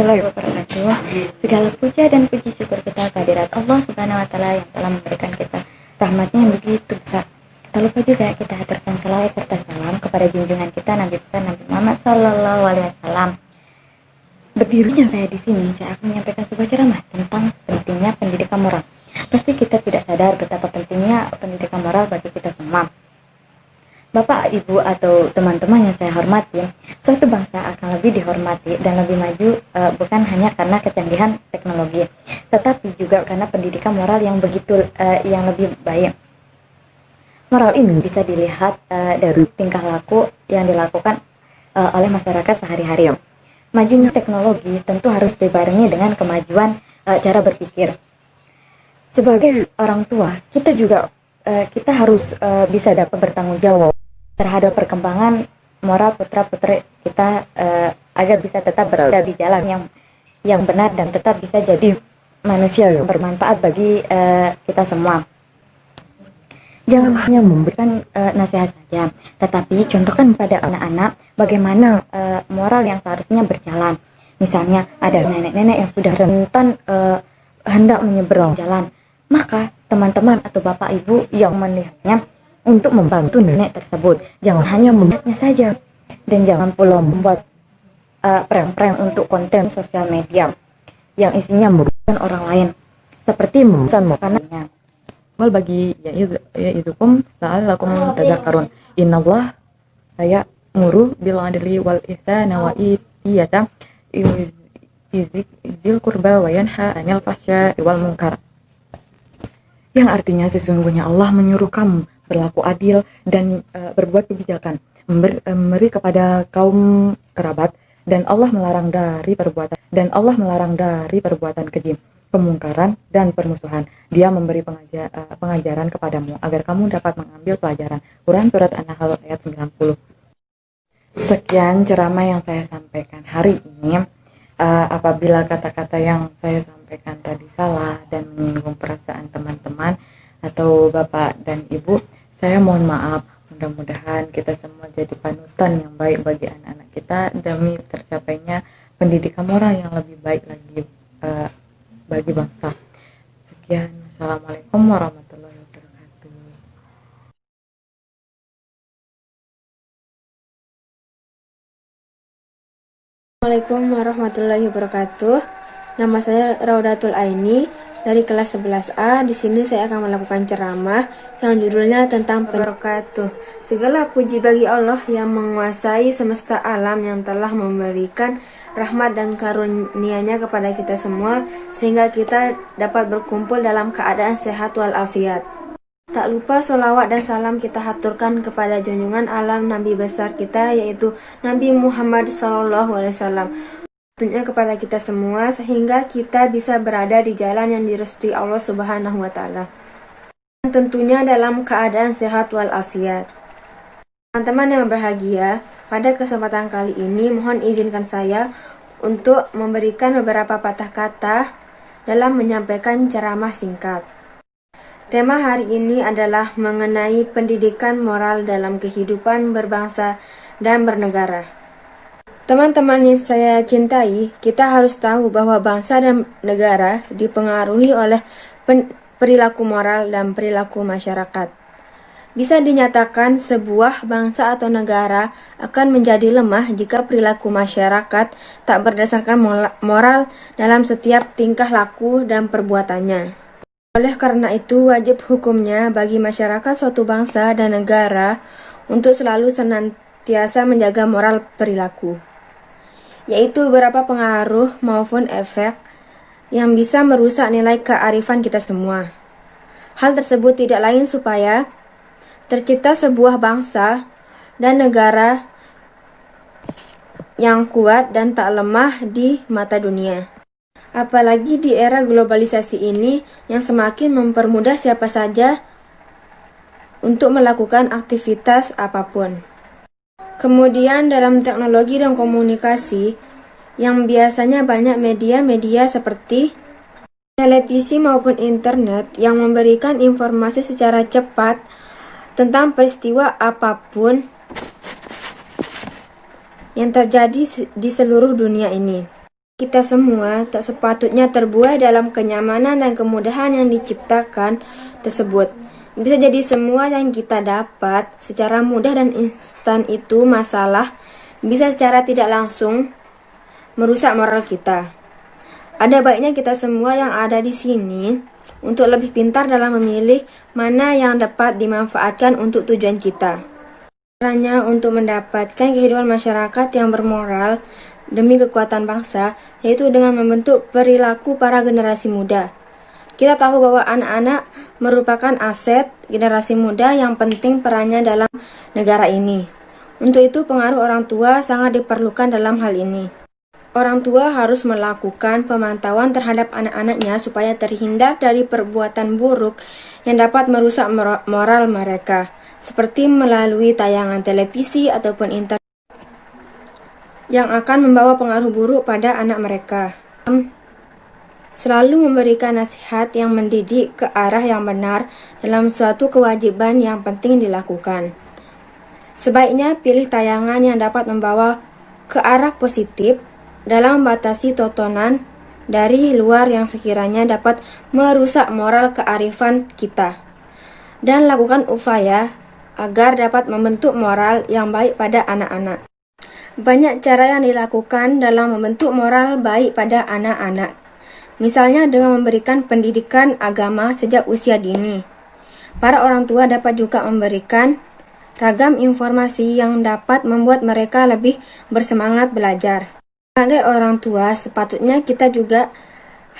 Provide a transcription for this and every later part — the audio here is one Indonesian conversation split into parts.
warahmatullahi wabarakatuh. Segala puja dan puji syukur kita kehadirat Allah Subhanahu wa taala yang telah memberikan kita rahmatnya yang begitu besar. Tak lupa juga kita haturkan salawat serta salam kepada junjungan kita Nabi besar Nabi Muhammad sallallahu alaihi wasallam. Berdirinya saya di sini, saya akan menyampaikan sebuah ceramah tentang pentingnya pendidikan moral. Pasti kita tidak sadar betapa pentingnya pendidikan moral bagi kita semua. Bapak, Ibu, atau teman-teman yang saya hormati, suatu bangsa akan lebih dihormati dan lebih maju bukan hanya karena kecanggihan teknologi, tetapi juga karena pendidikan moral yang yang lebih baik. Moral ini bisa dilihat dari tingkah laku yang dilakukan oleh masyarakat sehari-hari. Majunya teknologi tentu harus dibarengi dengan kemajuan cara berpikir. Sebagai orang tua, kita harus bisa dapat bertanggung jawab terhadap perkembangan moral putra-putri kita agar bisa tetap berada di jalan yang benar dan tetap bisa jadi manusia yang bermanfaat bagi kita semua. Jangan hanya memberikan nasihat saja, tetapi contohkan pada anak-anak bagaimana moral yang seharusnya berjalan. Misalnya ada nenek-nenek yang sudah rentan hendak menyeberang jalan, maka teman-teman atau bapak ibu yang melihatnya untuk membantu nenek tersebut, jangan hanya melihatnya saja dan jangan pula membuat prank-prank untuk konten sosial media yang isinya merugikan orang lain seperti memesan makanannya. Wal bagi yaidukum la'allakum tadhakkarun. Innallaha ya'muru bil 'adli wal ihsani wa ita'i dzil qurba wa yanha 'anil fahsya'i wal munkar. Yang artinya sesungguhnya Allah menyuruh kamu berlaku adil dan berbuat kebijakan, memberi kepada kaum kerabat, dan Allah melarang dari perbuatan keji, kemungkaran dan permusuhan. Dia memberi pengajaran kepadamu agar kamu dapat mengambil pelajaran. Quran surat An-Nahl ayat 90. Sekian ceramah yang saya sampaikan hari ini. Apabila kata-kata yang saya sampaikan tadi salah dan menyinggung perasaan teman-teman atau bapak dan ibu, saya mohon maaf. Mudah-mudahan kita semua jadi panutan yang baik bagi anak-anak kita demi tercapainya pendidikan moral yang lebih baik lagi bagi bangsa. Sekian, Assalamualaikum warahmatullahi wabarakatuh. Assalamualaikum warahmatullahi wabarakatuh. Nama saya Raudatul Aini dari kelas 11A. Di sini saya akan melakukan ceramah yang judulnya tentang wabarakatuh. Segala puji bagi Allah yang menguasai semesta alam, yang telah memberikan rahmat dan karunia-Nya kepada kita semua sehingga kita dapat berkumpul dalam keadaan sehat walafiat. Tak lupa sholawat dan salam kita haturkan kepada junjungan alam Nabi besar kita, yaitu Nabi Muhammad SAW. Tentunya kepada kita semua sehingga kita bisa berada di jalan yang direstui Allah Subhanahu wa taala. Tentunya dalam keadaan sehat walafiat. Teman-teman yang berbahagia, pada kesempatan kali ini mohon izinkan saya untuk memberikan beberapa patah kata dalam menyampaikan ceramah singkat. Tema hari ini adalah mengenai pendidikan moral dalam kehidupan berbangsa dan bernegara. Teman-teman yang saya cintai, kita harus tahu bahwa bangsa dan negara dipengaruhi oleh perilaku moral dan perilaku masyarakat. Bisa dinyatakan sebuah bangsa atau negara akan menjadi lemah jika perilaku masyarakat tak berdasarkan moral dalam setiap tingkah laku dan perbuatannya. Oleh karena itu, wajib hukumnya bagi masyarakat suatu bangsa dan negara untuk selalu senantiasa menjaga moral perilaku, yaitu beberapa pengaruh maupun efek yang bisa merusak nilai kearifan kita semua. Hal tersebut tidak lain supaya tercipta sebuah bangsa dan negara yang kuat dan tak lemah di mata dunia. Apalagi di era globalisasi ini yang semakin mempermudah siapa saja untuk melakukan aktivitas apapun. Kemudian dalam teknologi dan komunikasi yang biasanya banyak media-media seperti televisi maupun internet yang memberikan informasi secara cepat tentang peristiwa apapun yang terjadi di seluruh dunia ini. Kita semua tak sepatutnya terbuai dalam kenyamanan dan kemudahan yang diciptakan tersebut. Bisa jadi semua yang kita dapat secara mudah dan instan itu masalah bisa secara tidak langsung merusak moral kita. Ada baiknya kita semua yang ada di sini untuk lebih pintar dalam memilih mana yang dapat dimanfaatkan untuk tujuan kita. Caranya untuk mendapatkan kehidupan masyarakat yang bermoral demi kekuatan bangsa, yaitu dengan membentuk perilaku para generasi muda. Kita tahu bahwa anak-anak merupakan aset generasi muda yang penting perannya dalam negara ini. Untuk itu, pengaruh orang tua sangat diperlukan dalam hal ini. Orang tua harus melakukan pemantauan terhadap anak-anaknya supaya terhindar dari perbuatan buruk yang dapat merusak moral mereka, seperti melalui tayangan televisi ataupun internet yang akan membawa pengaruh buruk pada anak mereka. Selalu memberikan nasihat yang mendidik ke arah yang benar dalam suatu kewajiban yang penting dilakukan. Sebaiknya pilih tayangan yang dapat membawa ke arah positif dalam membatasi tontonan dari luar yang sekiranya dapat merusak moral kearifan kita, dan lakukan upaya agar dapat membentuk moral yang baik pada anak-anak. Banyak cara yang dilakukan dalam membentuk moral baik pada anak-anak. Misalnya dengan memberikan pendidikan agama sejak usia dini. Para orang tua dapat juga memberikan ragam informasi yang dapat membuat mereka lebih bersemangat belajar. Sebagai orang tua, sepatutnya kita juga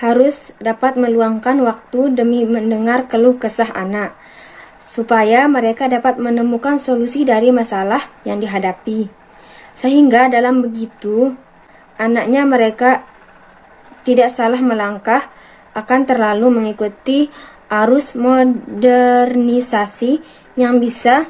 harus dapat meluangkan waktu demi mendengar keluh kesah anak, supaya mereka dapat menemukan solusi dari masalah yang dihadapi. Sehingga dalam begitu, anaknya mereka tidak salah melangkah akan terlalu mengikuti arus modernisasi yang bisa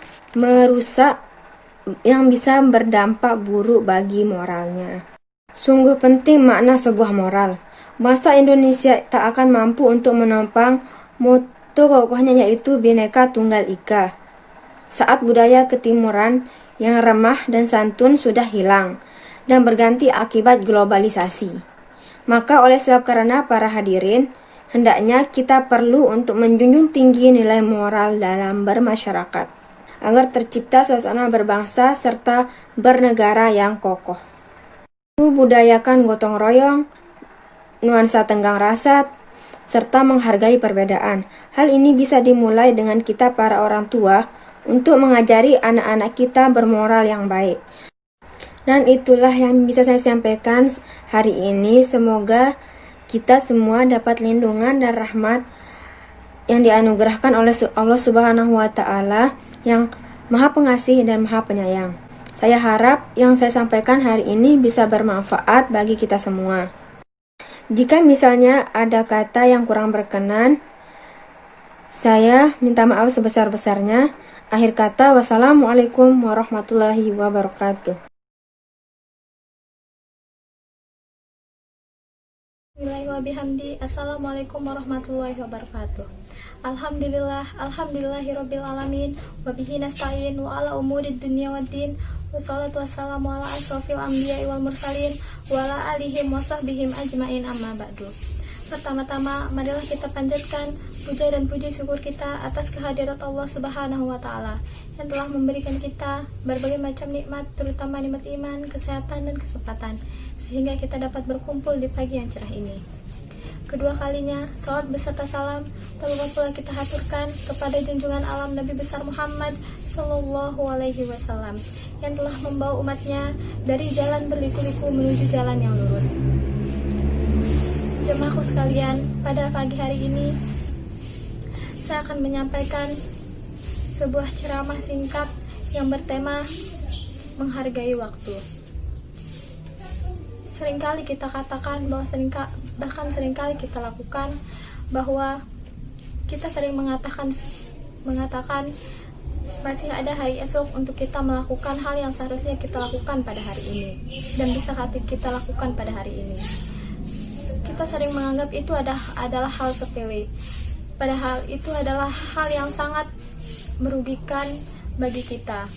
berdampak buruk bagi moralnya. Sungguh penting makna sebuah moral. Bangsa Indonesia tak akan mampu untuk menopang moto kokohnya, yaitu Bhinneka Tunggal Ika, saat budaya ketimuran yang ramah dan santun sudah hilang dan berganti akibat globalisasi. Maka oleh sebab karena para hadirin, hendaknya kita perlu untuk menjunjung tinggi nilai moral dalam bermasyarakat, agar tercipta suasana berbangsa serta bernegara yang kokoh. Budayakan gotong royong, nuansa tenggang rasa, serta menghargai perbedaan. Hal ini bisa dimulai dengan kita para orang tua untuk mengajari anak-anak kita bermoral yang baik. Dan itulah yang bisa saya sampaikan hari ini. Semoga kita semua dapat lindungan dan rahmat yang dianugerahkan oleh Allah Subhanahu wa Ta'ala yang Maha Pengasih dan Maha Penyayang. Saya harap yang saya sampaikan hari ini bisa bermanfaat bagi kita semua. Jika misalnya ada kata yang kurang berkenan, saya minta maaf sebesar-besarnya. Akhir kata, wassalamualaikum warahmatullahi wabarakatuh. Bihamdi. Assalamualaikum warahmatullahi wabarakatuh. Alhamdulillahirabbil alamin wa bihi nasta'in wa ala umurid dunya waddin. Wassalatu wassalamu ala asrofil anbiya'i wal mursalin wa ala alihim wa sahbihim ajmain, amma ba'du. Pertama-tama, marilah kita panjatkan puja dan puji syukur kita atas kehadirat Allah Subhanahu wa Ta'ala yang telah memberikan kita berbagai macam nikmat, terutama nikmat iman, kesehatan, dan kesempatan, sehingga kita dapat berkumpul di pagi yang cerah ini. Kedua kalinya, salawat beserta salam tak lupa pula kita haturkan kepada junjungan alam Nabi besar Muhammad Sallallahu Alaihi Wasallam yang telah membawa umatnya dari jalan berliku-liku menuju jalan yang lurus. Jemaahku sekalian, pada pagi hari ini saya akan menyampaikan sebuah ceramah singkat yang bertema menghargai waktu. Seringkali kita katakan bahwa seringkali kita lakukan bahwa kita sering mengatakan masih ada hari esok untuk kita melakukan hal yang seharusnya kita lakukan pada hari ini dan bisa kita lakukan pada hari ini. Kita sering menganggap itu adalah hal sepele, padahal itu adalah hal yang sangat merugikan bagi kita.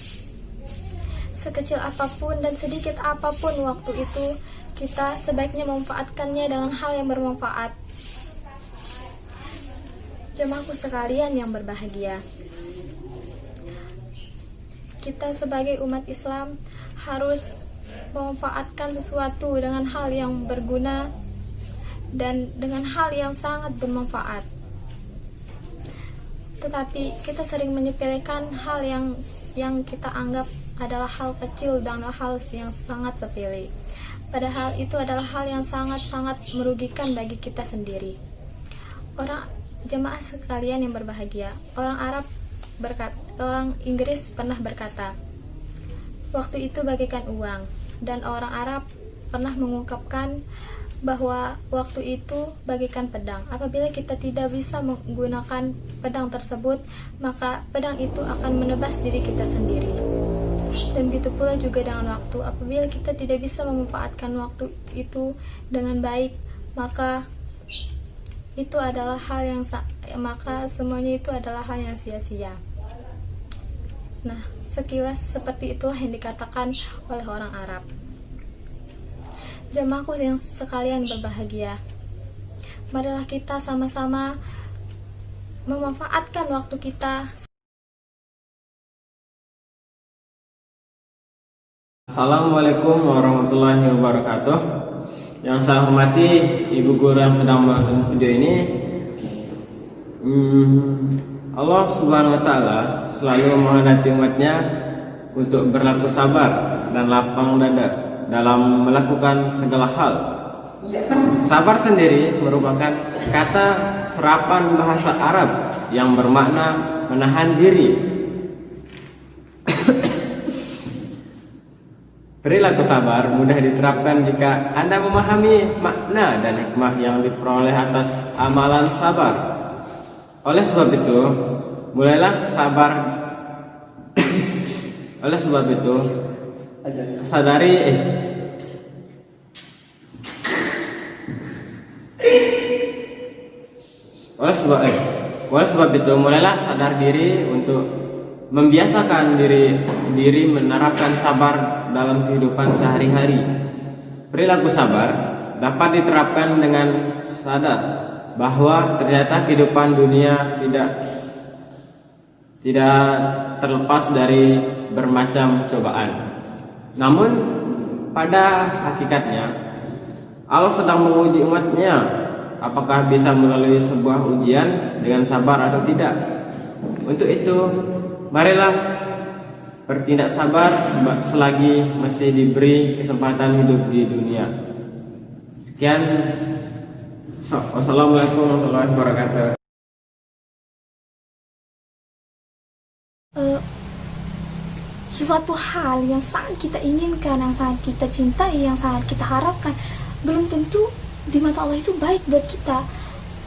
Sekecil apapun dan sedikit apapun waktu itu, kita sebaiknya memanfaatkannya dengan hal yang bermanfaat. Jemaahku sekalian yang berbahagia, kita sebagai umat Islam harus memanfaatkan sesuatu dengan hal yang berguna dan dengan hal yang sangat bermanfaat. Tetapi kita sering menyepelekan hal yang kita anggap adalah hal kecil dan hal yang sangat sepele. Padahal itu adalah hal yang sangat-sangat merugikan bagi kita sendiri. Jemaah sekalian yang berbahagia, orang Inggris pernah berkata, waktu itu bagaikan uang, dan orang Arab pernah mengungkapkan bahwa waktu itu bagaikan pedang. Apabila kita tidak bisa menggunakan pedang tersebut, maka pedang itu akan menebas diri kita sendiri. Dan begitu pula juga dengan waktu. Apabila kita tidak bisa memanfaatkan waktu itu dengan baik, maka itu adalah maka semuanya itu adalah hal yang sia-sia. Nah, sekilas seperti itulah yang dikatakan oleh orang Arab. Jemaahku yang sekalian berbahagia, marilah kita sama-sama memanfaatkan waktu kita. Assalamualaikum warahmatullahi wabarakatuh. Yang saya hormati ibu guru yang sedang menonton video ini. Allah Subhanahu wa Ta'ala selalu menghendaki umatnya untuk berlaku sabar dan lapang dada dalam melakukan segala hal. Sabar sendiri merupakan kata serapan bahasa Arab yang bermakna menahan diri. Perilaku sabar mudah diterapkan jika Anda memahami makna dan hikmah yang diperoleh atas amalan sabar. Oleh sebab itu, sadari mulailah sadar diri untuk membiasakan diri menerapkan sabar dalam kehidupan sehari-hari. Perilaku sabar dapat diterapkan dengan sadar bahwa ternyata kehidupan dunia tidak terlepas dari bermacam cobaan. Namun pada hakikatnya Allah sedang menguji umatnya apakah bisa melalui sebuah ujian dengan sabar atau tidak. Untuk itu, marilah bertindak sabar selagi masih diberi kesempatan hidup di dunia. Sekian. Wassalamualaikum warahmatullahi wabarakatuh. Suatu hal yang sangat kita inginkan, yang sangat kita cintai, yang sangat kita harapkan, belum tentu di mata Allah itu baik buat kita.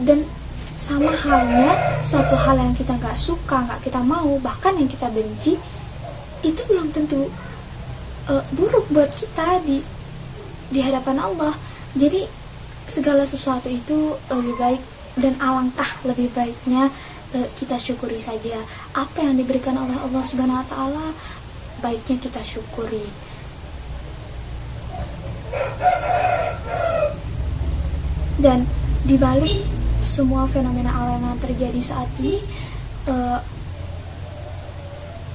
Dan sama halnya suatu hal yang kita nggak suka, nggak kita mau, bahkan yang kita benci, itu belum tentu buruk buat kita di hadapan Allah. Jadi segala sesuatu itu lebih baik, dan alangkah lebih baiknya kita syukuri saja apa yang diberikan oleh Allah Subhanahu wa Ta'ala. Baiknya kita syukuri. Dan dibalik semua fenomena alam yang terjadi saat ini,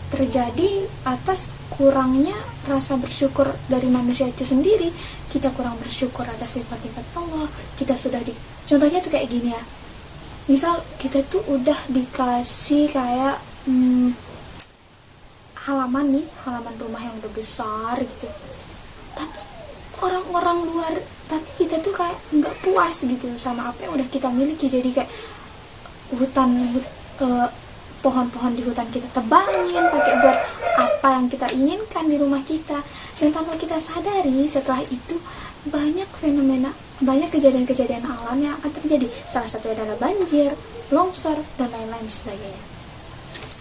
terjadi atas kurangnya rasa bersyukur dari manusia itu sendiri. Kita kurang bersyukur atas nikmat-nikmat Allah. Contohnya tuh kayak gini ya, misal kita tuh udah dikasih kayak halaman rumah yang udah besar gitu, tapi orang-orang luar, tapi kita tuh kayak nggak puas gitu sama apa yang udah kita miliki. Jadi kayak pohon-pohon di hutan kita tebangin pakai buat apa yang kita inginkan di rumah kita, dan tanpa kita sadari setelah itu banyak kejadian-kejadian alam yang akan terjadi. Salah satu adalah banjir, longsor, dan lain-lain sebagainya.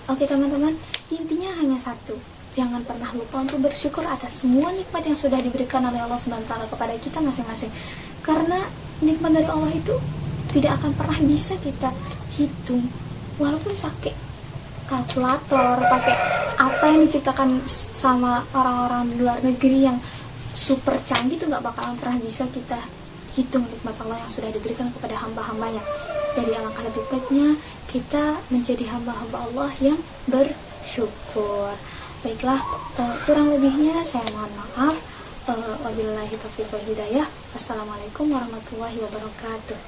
Oke teman-teman, intinya hanya satu, jangan pernah lupa untuk bersyukur atas semua nikmat yang sudah diberikan oleh Allah Subhanahu wa Ta'ala kepada kita masing-masing. Karena nikmat dari Allah itu tidak akan pernah bisa kita hitung, walaupun pakai kalkulator, pakai apa yang diciptakan sama orang-orang di luar negeri yang super canggih, itu nggak bakalan pernah bisa kita hitung nikmat Allah yang sudah diberikan kepada hamba-hambanya. Jadi alangkah lebih baiknya kita menjadi hamba-hamba Allah yang bersyukur. Baiklah, kurang lebihnya saya mohon maaf. Wabillahi taufiq wal hidayah. Assalamualaikum warahmatullahi wabarakatuh.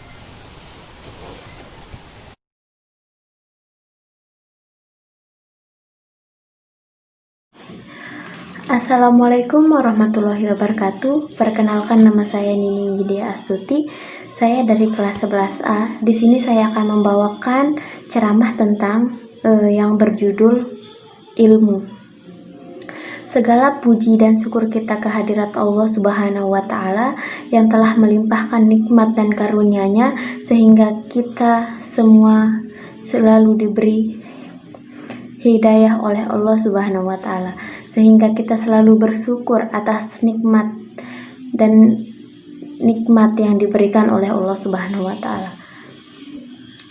Assalamualaikum warahmatullahi wabarakatuh. Perkenalkan, nama saya Nining Widya Astuti. Saya dari kelas 11A. Di sini saya akan membawakan ceramah tentang yang berjudul ilmu. Segala puji dan syukur kita kehadirat Allah Subhanahu wa Ta'ala yang telah melimpahkan nikmat dan karunia-Nya sehingga kita semua selalu diberi hidayah oleh Allah Subhanahu wa Ta'ala, sehingga kita selalu bersyukur atas nikmat yang diberikan oleh Allah Subhanahu wa Ta'ala.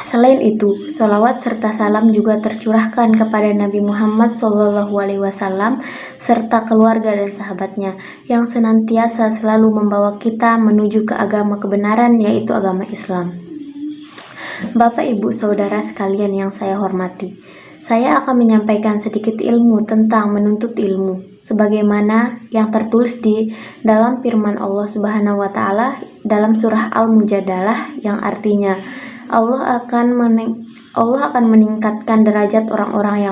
Selain itu, sholawat serta salam juga tercurahkan kepada Nabi Muhammad SAW serta keluarga dan sahabatnya yang senantiasa selalu membawa kita menuju ke agama kebenaran, yaitu agama Islam. Bapak, Ibu, Saudara sekalian yang saya hormati, saya akan menyampaikan sedikit ilmu tentang menuntut ilmu, sebagaimana yang tertulis di dalam firman Allah Subhanahu wa Ta'ala dalam surah Al-Mujadalah, yang artinya Allah akan meningkatkan derajat orang-orang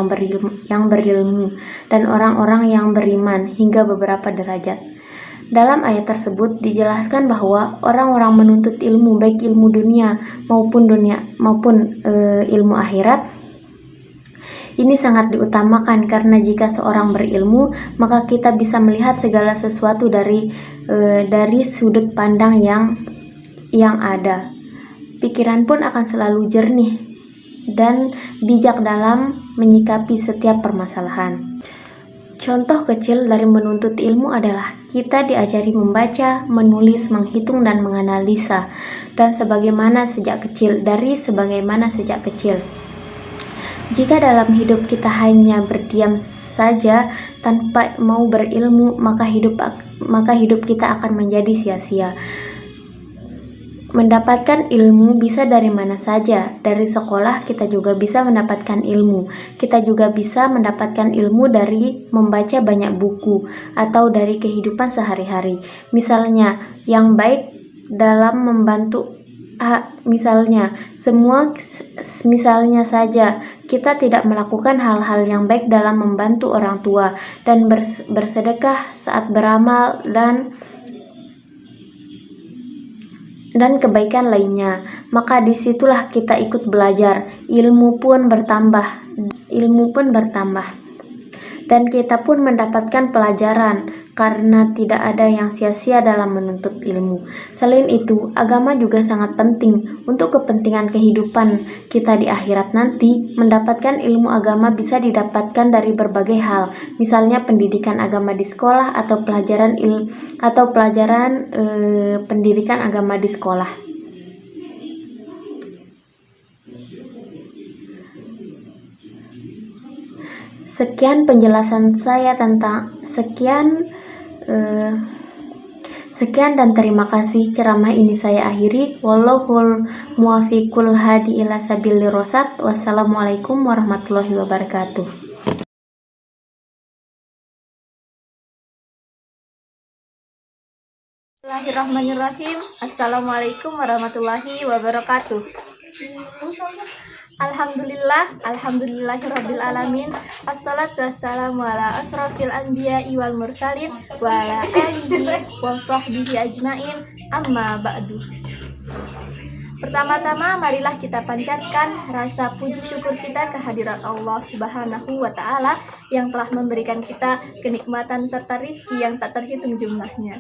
yang berilmu dan orang-orang yang beriman hingga beberapa derajat. Dalam ayat tersebut dijelaskan bahwa orang-orang menuntut ilmu, baik ilmu dunia maupun ilmu akhirat, ini sangat diutamakan karena jika seorang berilmu, maka kita bisa melihat segala sesuatu dari sudut pandang yang ada. Pikiran pun akan selalu jernih dan bijak dalam menyikapi setiap permasalahan. Contoh kecil dari menuntut ilmu adalah kita diajari membaca, menulis, menghitung, dan menganalisa, dan sebagaimana sejak kecil. Jika dalam hidup kita hanya berdiam saja tanpa mau berilmu, maka hidup kita akan menjadi sia-sia. Mendapatkan ilmu bisa dari mana saja. Dari sekolah kita juga bisa mendapatkan ilmu. Kita juga bisa mendapatkan ilmu dari membaca banyak buku atau dari kehidupan sehari-hari. Misalnya, yang baik dalam membantu misalnya saja kita tidak melakukan hal-hal yang baik dalam membantu orang tua dan bersedekah saat beramal dan kebaikan lainnya, maka disitulah kita ikut belajar, ilmu pun bertambah, dan kita pun mendapatkan pelajaran, karena tidak ada yang sia-sia dalam menuntut ilmu. Selain itu, agama juga sangat penting untuk kepentingan kehidupan kita di akhirat nanti. Mendapatkan ilmu agama bisa didapatkan dari berbagai hal, misalnya pendidikan agama di sekolah atau pelajaran pendidikan agama di sekolah. Sekian penjelasan saya tentang Sekian dan terima kasih. Ceramah ini saya akhiri. Wallahul muwaffiqul hadi ila sabilir rasyad. Wassalamualaikum warahmatullahi wabarakatuh. Bismillahirrahmanirrahim. Assalamualaikum warahmatullahi wabarakatuh. Alhamdulillahirabbil alamin. Assalatu wassalamu ala asrofil anbiya'i wal mursalin wa ala alihi wa sahbihi ajmain, amma ba'du. Pertama-tama marilah kita panjatkan rasa puji syukur kita kehadirat Allah Subhanahu wa Ta'ala yang telah memberikan kita kenikmatan serta rizki yang tak terhitung jumlahnya.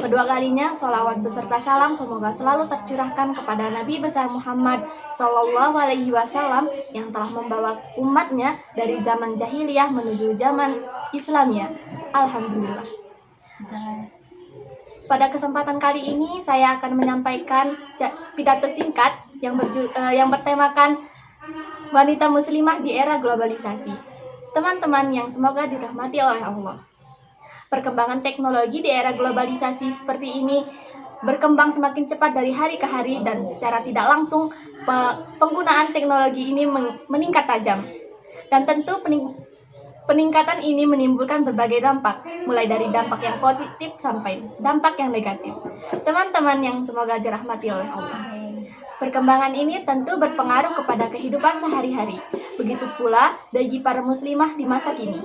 Kedua kalinya, sholawat beserta salam semoga selalu tercurahkan kepada Nabi besar Muhammad Sallallahu Alaihi Wasallam yang telah membawa umatnya dari zaman jahiliyah menuju zaman Islamnya. Alhamdulillah. Pada kesempatan kali ini saya akan menyampaikan pidato singkat yang bertemakan wanita muslimah di era globalisasi. Teman-teman yang semoga dirahmati oleh Allah. Perkembangan teknologi di era globalisasi seperti ini berkembang semakin cepat dari hari ke hari dan secara tidak langsung penggunaan teknologi ini meningkat tajam. Dan tentu peningkatan ini menimbulkan berbagai dampak, mulai dari dampak yang positif sampai dampak yang negatif. Teman-teman yang semoga dirahmati oleh Allah. Perkembangan ini tentu berpengaruh kepada kehidupan sehari-hari. Begitu pula bagi para muslimah di masa kini.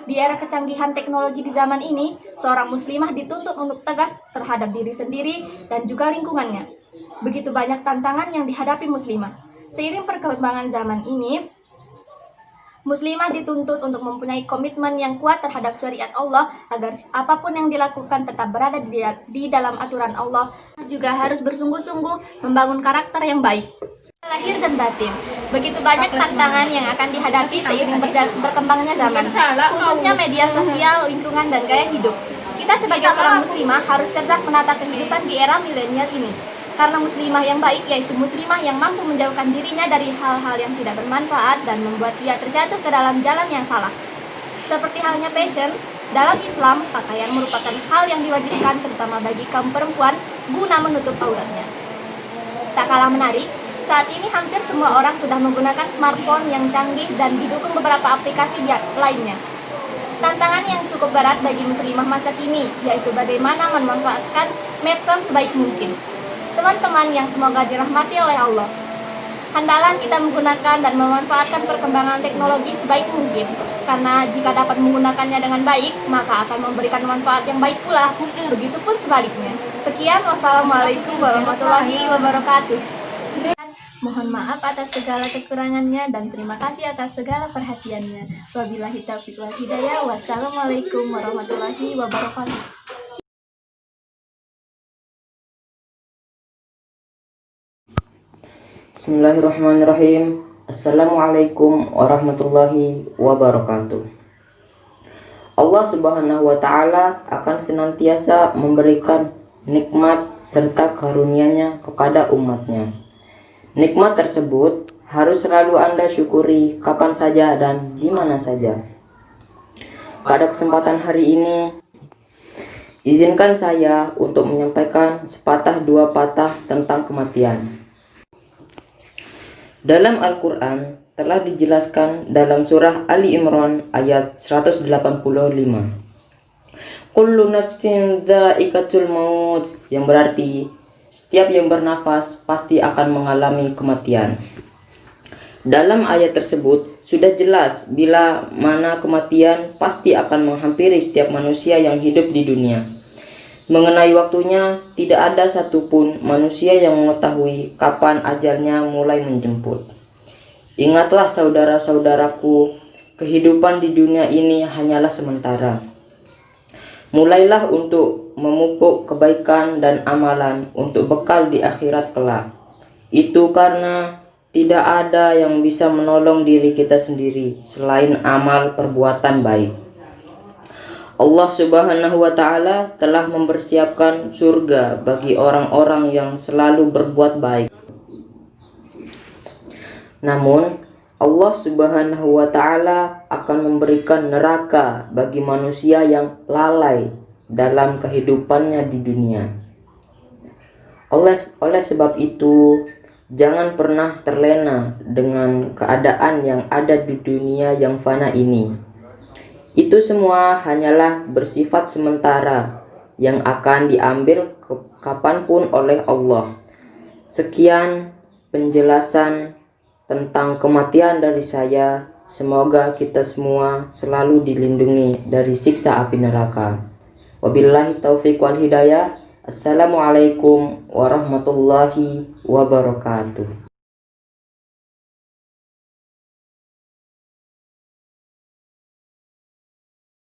Di era kecanggihan teknologi di zaman ini, seorang muslimah dituntut untuk tegas terhadap diri sendiri dan juga lingkungannya. Begitu banyak tantangan yang dihadapi muslimah. Seiring perkembangan zaman ini, muslimah dituntut untuk mempunyai komitmen yang kuat terhadap syariat Allah agar apapun yang dilakukan tetap berada di dalam aturan Allah. Juga harus bersungguh-sungguh membangun karakter yang baik. Lahir dan batin, begitu banyak tantangan yang akan dihadapi seiring berkembangnya zaman, khususnya media sosial, lingkungan, dan gaya hidup. Kita sebagai seorang muslimah harus cerdas menata kehidupan di era milenial ini. Karena muslimah yang baik yaitu muslimah yang mampu menjauhkan dirinya dari hal-hal yang tidak bermanfaat dan membuat ia terjatuh ke dalam jalan yang salah. Seperti halnya fashion, dalam Islam, pakaian merupakan hal yang diwajibkan terutama bagi kaum perempuan guna menutup auratnya. Tak kalah menarik, saat ini hampir semua orang sudah menggunakan smartphone yang canggih dan didukung beberapa aplikasi lainnya. Tantangan yang cukup berat bagi muslimah masa kini yaitu bagaimana memanfaatkan medsos sebaik mungkin. Teman-teman yang semoga dirahmati oleh Allah, hendaklah kita menggunakan dan memanfaatkan perkembangan teknologi sebaik mungkin, karena jika dapat menggunakannya dengan baik, maka akan memberikan manfaat yang baik pula. Begitupun sebaliknya. Sekian, wassalamualaikum warahmatullahi wabarakatuh. Mohon maaf atas segala kekurangannya dan terima kasih atas segala perhatiannya. Wabillahi taufiq wal hidayah. Wassalamualaikum warahmatullahi wabarakatuh. Bismillahirrahmanirrahim. Assalamualaikum warahmatullahi wabarakatuh. Allah Subhanahu wa Ta'ala akan senantiasa memberikan nikmat serta karunia-Nya kepada umatnya. Nikmat tersebut harus selalu Anda syukuri kapan saja dan di mana saja. Pada kesempatan hari ini, izinkan saya untuk menyampaikan sepatah dua patah tentang kematian. Dalam Al-Quran telah dijelaskan dalam surah Ali Imran ayat 185. Kullu nafsin dha'iqatul maut, yang berarti setiap yang bernafas pasti akan mengalami kematian. Dalam ayat tersebut sudah jelas bila mana kematian pasti akan menghampiri setiap manusia yang hidup di dunia. Mengenai waktunya, tidak ada satupun manusia yang mengetahui kapan ajalnya mulai menjemput. Ingatlah saudara-saudaraku, kehidupan di dunia ini hanyalah sementara. Mulailah untuk memupuk kebaikan dan amalan untuk bekal di akhirat kelak. Itu karena tidak ada yang bisa menolong diri kita sendiri selain amal perbuatan baik. Allah Subhanahu wa Ta'ala telah mempersiapkan surga bagi orang-orang yang selalu berbuat baik. Namun Allah Subhanahu wa Ta'ala akan memberikan neraka bagi manusia yang lalai dalam kehidupannya di dunia. Oleh sebab itu, jangan pernah terlena dengan keadaan yang ada di dunia yang fana ini. Itu semua hanyalah bersifat sementara yang akan diambil kapanpun oleh Allah. Sekian penjelasan tentang kematian dari saya. Semoga kita semua selalu dilindungi dari siksa api neraka. Wabillahi taufiq wal hidayah. Assalamualaikum warahmatullahi wabarakatuh.